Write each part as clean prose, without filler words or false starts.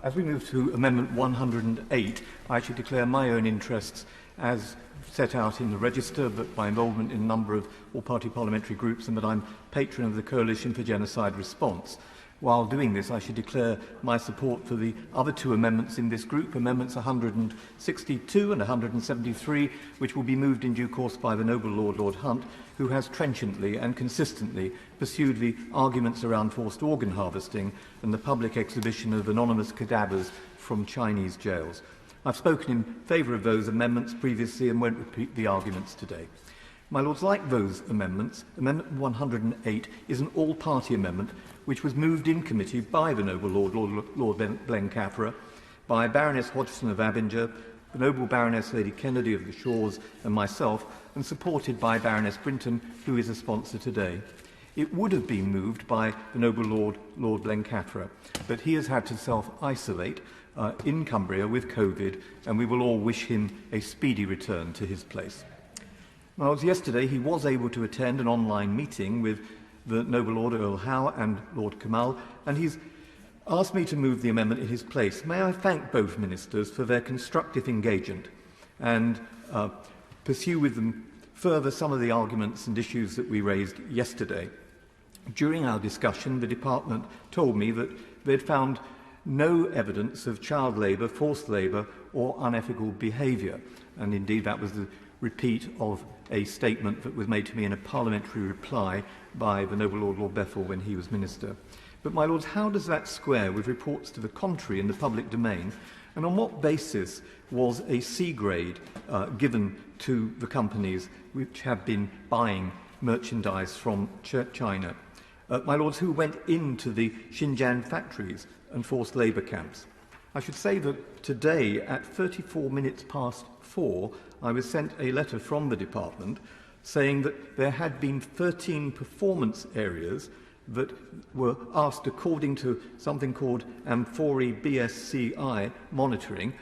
As we move to Amendment 108, I should declare my own interests as set out in the register, but my involvement in a number of all-party parliamentary groups, and that I'm patron of the Coalition for Genocide Response. While doing this, I should declare my support for the other two amendments in this group, Amendments 162 and 173, which will be moved in due course by the noble Lord Hunt, who has trenchantly and consistently pursued the arguments around forced organ harvesting and the public exhibition of anonymous cadavers from Chinese jails. I've spoken in favour of those amendments previously and won't repeat the arguments today. My Lords, like those amendments, Amendment 108 is an all-party amendment which was moved in committee by the noble Lord Blencathra, by Baroness Hodgson of Abinger, the noble Baroness Lady Kennedy of the Shores and myself, and supported by Baroness Brinton, who is a sponsor today. It would have been moved by the noble Lord Blencathra, but he has had to self-isolate in Cumbria with COVID, and we will all wish him a speedy return to his place. Now, yesterday he was able to attend an online meeting with the noble Lord Earl Howe and Lord Kamal, and he's asked me to move the amendment in his place. May I thank both ministers for their constructive engagement and pursue with them further some of the arguments and issues that we raised yesterday. During our discussion, the department told me that they'd found no evidence of child labour, forced labour or unethical behaviour, and indeed that was the repeat of a statement that was made to me in a parliamentary reply by the noble Lord Bethell when he was minister. But, my lords, how does that square with reports to the contrary in the public domain? And on what basis was a C grade given to the companies which have been buying merchandise from China? My lords, who went into the Xinjiang factories and forced labour camps? I should say that today, at 4:34, I was sent a letter from the department saying that there had been 13 performance areas that were asked according to something called Amphori BSCI monitoring,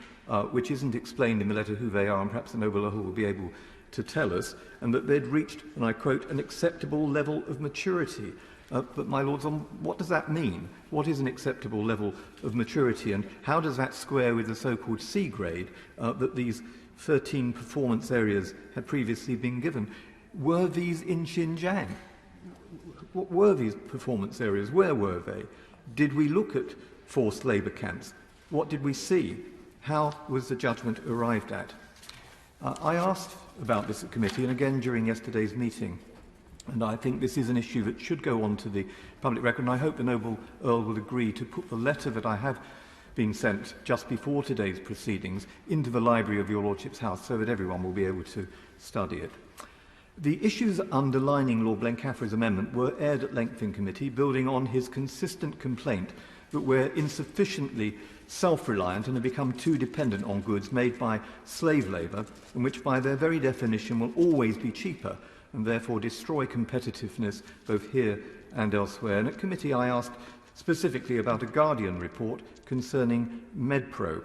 which isn't explained in the letter who they are, and perhaps the noble Earl will be able to tell us, and that they'd reached, and I quote, an acceptable level of maturity. But, my lords, what does that mean? What is an acceptable level of maturity, and how does that square with the so-called C grade that these 13 performance areas had previously been given? Were these in Xinjiang? What were these performance areas? Where were they? Did we look at forced labour camps? What did we see? How was the judgment arrived at? I asked about this at committee and again during yesterday's meeting. And I think this is an issue that should go on to the public record, and I hope the noble Earl will agree to put the letter that I have been sent just before today's proceedings into the library of your Lordship's house so that everyone will be able to study it. The issues underlining Lord Blencathra's amendment were aired at length in committee, building on his consistent complaint that we're insufficiently self-reliant and have become too dependent on goods made by slave labour, and which by their very definition will always be cheaper and therefore destroy competitiveness both here and elsewhere. And at committee I asked specifically about a Guardian report concerning MedPro.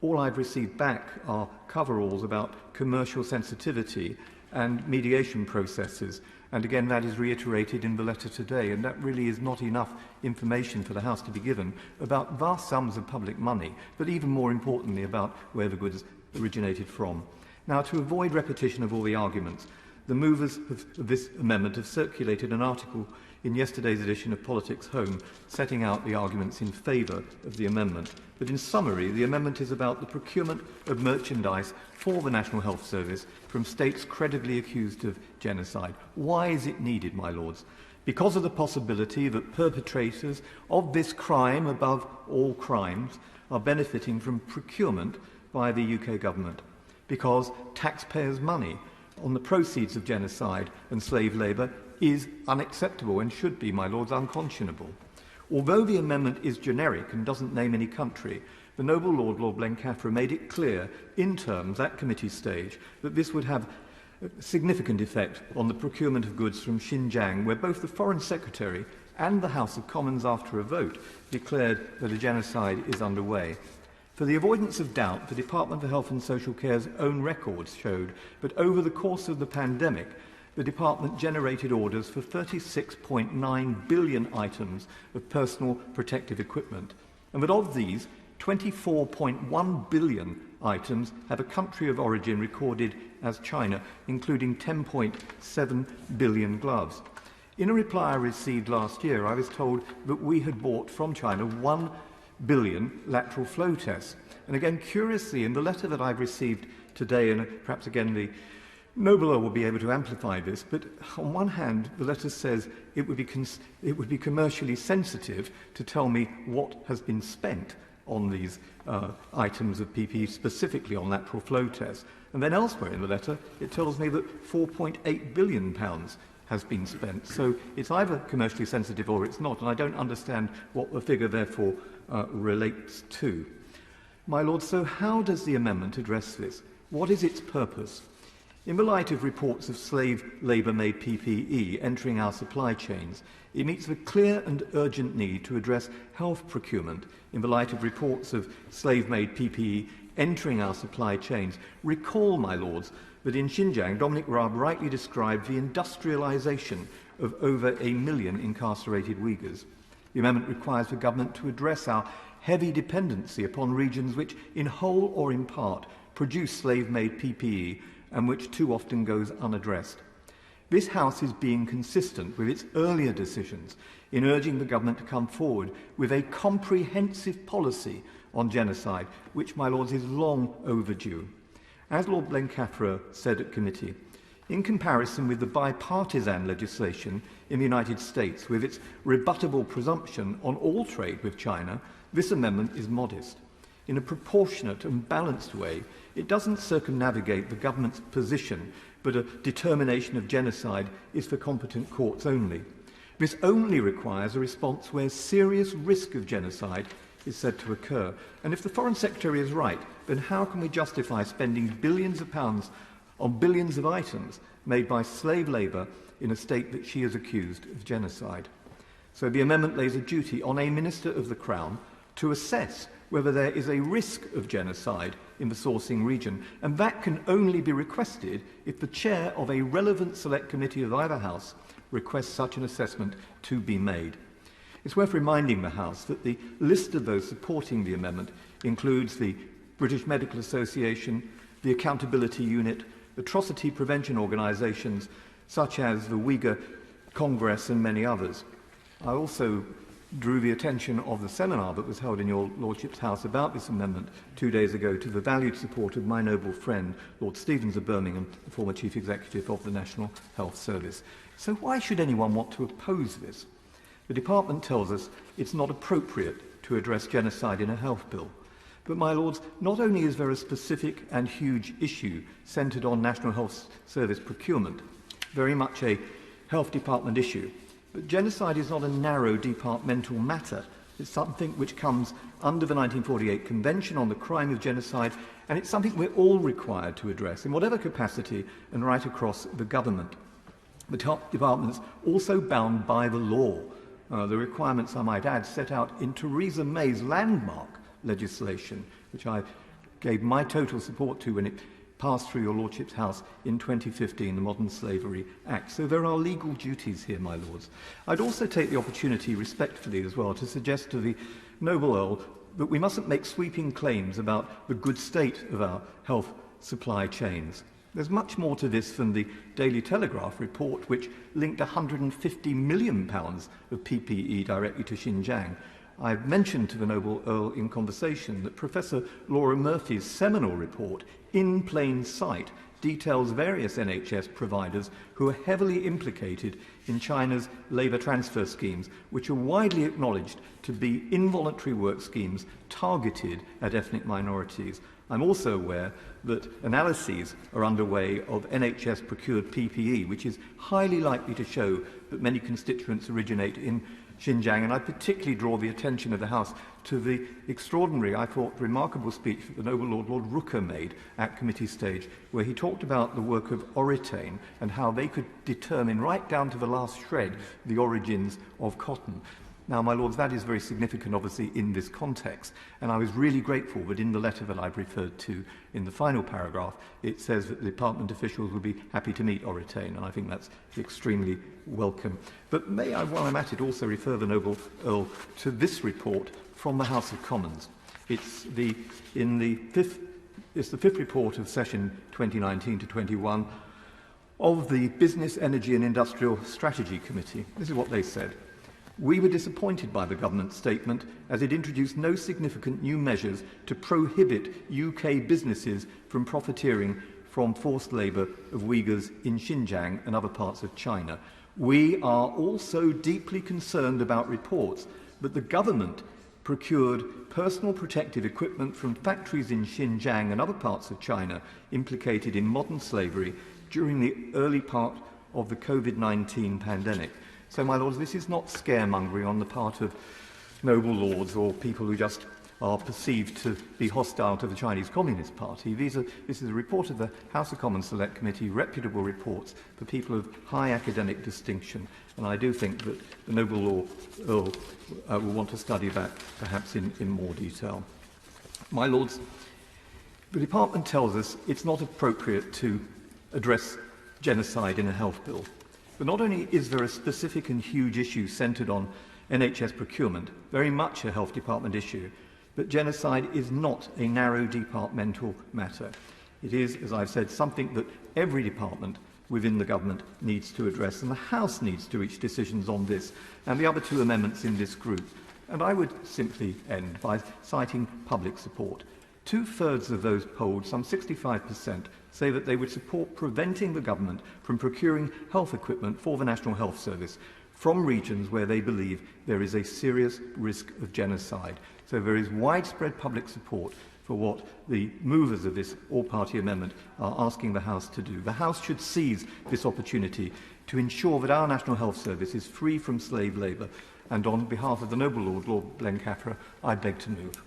All I've received back are coveralls about commercial sensitivity and mediation processes, and again that is reiterated in the letter today, and that really is not enough information for the House to be given about vast sums of public money, but even more importantly about where the goods originated from. Now, to avoid repetition of all the arguments, the movers of this amendment have circulated an article in yesterday's edition of Politics Home setting out the arguments in favour of the amendment. But in summary, the amendment is about the procurement of merchandise for the National Health Service from states credibly accused of genocide. Why is it needed, my lords? Because of the possibility that perpetrators of this crime, above all crimes, are benefiting from procurement by the UK government. Because taxpayers' money on the proceeds of genocide and slave labour is unacceptable and should be, my lords, unconscionable. Although the amendment is generic and doesn't name any country, the noble Lord Blencathra made it clear in terms at committee stage that this would have a significant effect on the procurement of goods from Xinjiang, where both the Foreign Secretary and the House of Commons, after a vote, declared that a genocide is underway. For the avoidance of doubt, the Department for Health and Social Care's own records showed that over the course of the pandemic, the department generated orders for 36.9 billion items of personal protective equipment. and that of these, 24.1 billion items have a country of origin recorded as China, including 10.7 billion gloves. In a reply I received last year, I was told that we had bought from China 1 billion lateral flow tests. And again, curiously, in the letter that I've received today, and perhaps again the Nobler will be able to amplify this, but on one hand, the letter says it would be commercially sensitive to tell me what has been spent on these items of PPE, specifically on lateral flow tests. And then elsewhere in the letter, it tells me that £4.8 billion has been spent. So it's either commercially sensitive or it's not, and I don't understand what the figure therefore relates to. My Lord, so how does the amendment address this? What is its purpose? In the light of reports of slave labour-made PPE entering our supply chains, it meets the clear and urgent need to address health procurement in the light of reports of slave-made PPE entering our supply chains. Recall, my lords, that in Xinjiang, Dominic Raab rightly described the industrialisation of over 1 million incarcerated Uyghurs. The amendment requires the government to address our heavy dependency upon regions which, in whole or in part, produce slave-made PPE and which too often goes unaddressed. This House is being consistent with its earlier decisions in urging the government to come forward with a comprehensive policy on genocide, which, my lords, is long overdue. As Lord Blencathra said at committee, in comparison with the bipartisan legislation in the United States, with its rebuttable presumption on all trade with China, this amendment is modest. In a proportionate and balanced way, it doesn't circumnavigate the government's position, but a determination of genocide is for competent courts only. This only requires a response where serious risk of genocide is said to occur. And if the Foreign Secretary is right, then how can we justify spending billions of pounds on billions of items made by slave labour in a state that she is accused of genocide? So the amendment lays a duty on a Minister of the Crown to assess whether there is a risk of genocide in the sourcing region, and that can only be requested if the chair of a relevant select committee of either House requests such an assessment to be made. It's worth reminding the House that the list of those supporting the amendment includes the British Medical Association, the Accountability Unit, atrocity prevention organisations such as the Uyghur Congress and many others. I also drew the attention of the seminar that was held in your Lordship's House about this amendment 2 days ago to the valued support of my noble friend, Lord Stevens of Birmingham, the former Chief Executive of the National Health Service. So why should anyone want to oppose this? The Department tells us it's not appropriate to address genocide in a health bill. But, my lords, not only is there a specific and huge issue centred on National Health Service procurement, very much a Health Department issue, but genocide is not a narrow departmental matter. It's something which comes under the 1948 Convention on the Crime of Genocide, and it's something we're all required to address in whatever capacity and right across the government. The top department's also bound by the law. The requirements, I might add, set out in Theresa May's landmark legislation, which I gave my total support to when it passed through your Lordship's House in 2015, the Modern Slavery Act. So there are legal duties here, my lords. I'd also take the opportunity, respectfully as well, to suggest to the Noble Earl that we mustn't make sweeping claims about the good state of our health supply chains. There's much more to this than the Daily Telegraph report, which linked £150 million of PPE directly to Xinjiang. I've mentioned to the Noble Earl in conversation that Professor Laura Murphy's seminal report, In Plain Sight, details various NHS providers who are heavily implicated in China's labour transfer schemes, which are widely acknowledged to be involuntary work schemes targeted at ethnic minorities. I'm also aware that analyses are underway of NHS-procured PPE, which is highly likely to show that many constituents originate in Xinjiang, and I particularly draw the attention of the House to the extraordinary, I thought, remarkable speech that the Noble Lord Rooker made at committee stage, where he talked about the work of Oritain and how they could determine right down to the last shred the origins of cotton. Now, my lords, that is very significant, obviously, in this context, and I was really grateful that in the letter that I've referred to in the final paragraph, it says that the department officials will be happy to meet Oritain, and I think that's extremely welcome. But may I, while I'm at it, also refer the Noble Earl to this report from the House of Commons. It's the fifth report of session 2019 to 21 of the Business, Energy and Industrial Strategy Committee. This is what they said. We were disappointed by the government statement as it introduced no significant new measures to prohibit UK businesses from profiteering from forced labour of Uyghurs in Xinjiang and other parts of China. We are also deeply concerned about reports that the government procured personal protective equipment from factories in Xinjiang and other parts of China implicated in modern slavery during the early part of the COVID-19 pandemic. So, my lords, this is not scaremongering on the part of noble lords or people who just are perceived to be hostile to the Chinese Communist Party. This is a report of the House of Commons Select Committee, reputable reports for people of high academic distinction, and I do think that the noble lord Earl will want to study that perhaps in more detail. My lords, the Department tells us it's not appropriate to address genocide in a health bill. But not only is there a specific and huge issue centred on NHS procurement, very much a Health Department issue, but genocide is not a narrow departmental matter. It is, as I've said, something that every department within the government needs to address, and the House needs to reach decisions on this and the other two amendments in this group. And I would simply end by citing public support. 2/3 of those polled, some 65%, say that they would support preventing the government from procuring health equipment for the National Health Service from regions where they believe there is a serious risk of genocide. So there is widespread public support for what the movers of this all-party amendment are asking the House to do. The House should seize this opportunity to ensure that our National Health Service is free from slave labour. And on behalf of the noble Lord Blencathra, I beg to move.